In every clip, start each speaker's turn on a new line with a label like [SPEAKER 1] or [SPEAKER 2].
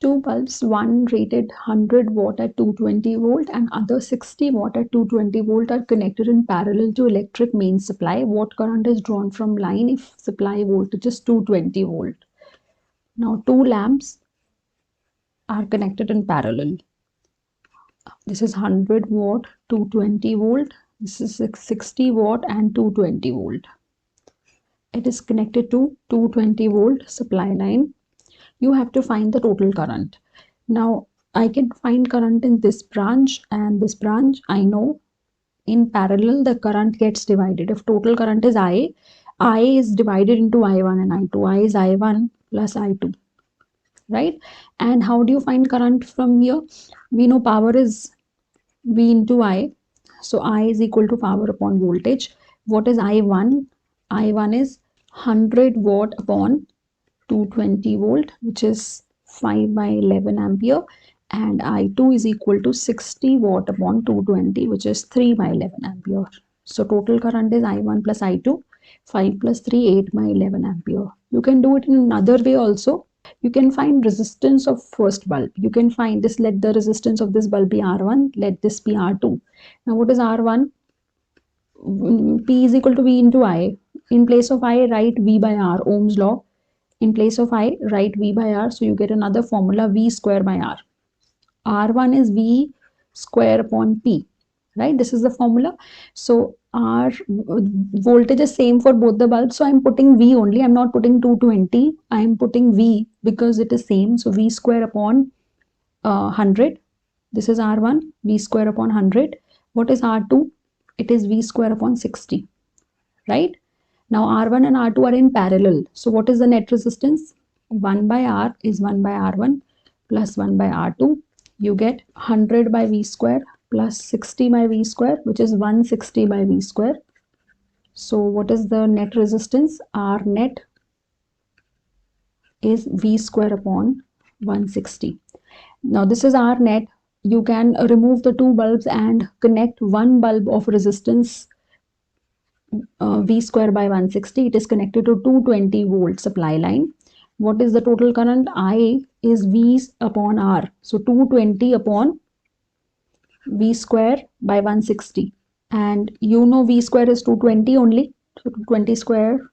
[SPEAKER 1] Two bulbs, one rated 100 watt at 220 volt and other 60 watt at 220 volt are connected in parallel to electric main supply. What current is drawn from line if supply voltage is 220 volt? Now two lamps are connected in parallel. This is 100 watt, 220 volt. This is 60 watt and 220 volt. It is connected to 220 volt supply line. You have to find the total current. Now I can find current in this branch and this branch. I know in parallel the current gets divided. If total current is I is divided into I1 and I2. I is I1 plus I2, right? And how do you find current from here? We know power is V into I. So I is equal to power upon voltage. What is I1? I1 is 100 watt upon 220 volt, which is 5 by 11 ampere, and I2 is equal to 60 watt upon 220, which is 3 by 11 ampere. So total current is I1 plus I2, 5 plus 3, 8 by 11 ampere. You can do it in another way also. You can find resistance of first bulb. You can find this, let the resistance of this bulb be R1, let this be R2. Now what is R1? P is equal to V into I. In place of I, write V by R, Ohm's law. In place of I, write V by R. So you get another formula, V square by R. R1 is V square upon P, right? This is the formula. So R voltage is same for both the bulbs. So I'm putting V only. I'm not putting 220. I'm putting V because it is same. So V square upon 100. This is R1, V square upon 100. What is R2? It is V square upon 60, right? Now R1 and R2 are in parallel. So what is the net resistance? 1 by R is 1 by R1 plus 1 by R2. You get 100 by V square plus 60 by V square, which is 160 by V square. So what is the net resistance? R net is V square upon 160. Now this is R net. You can remove the two bulbs and connect one bulb of resistance V square by 160. It is connected to 220 volt supply line. What is the total current? I is V upon R. So 220 upon V square by 160. And you know V square is 220 only. So 220 square,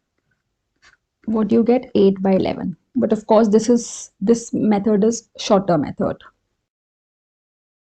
[SPEAKER 1] what do you get? 8 by 11. But of course, this method is shorter method.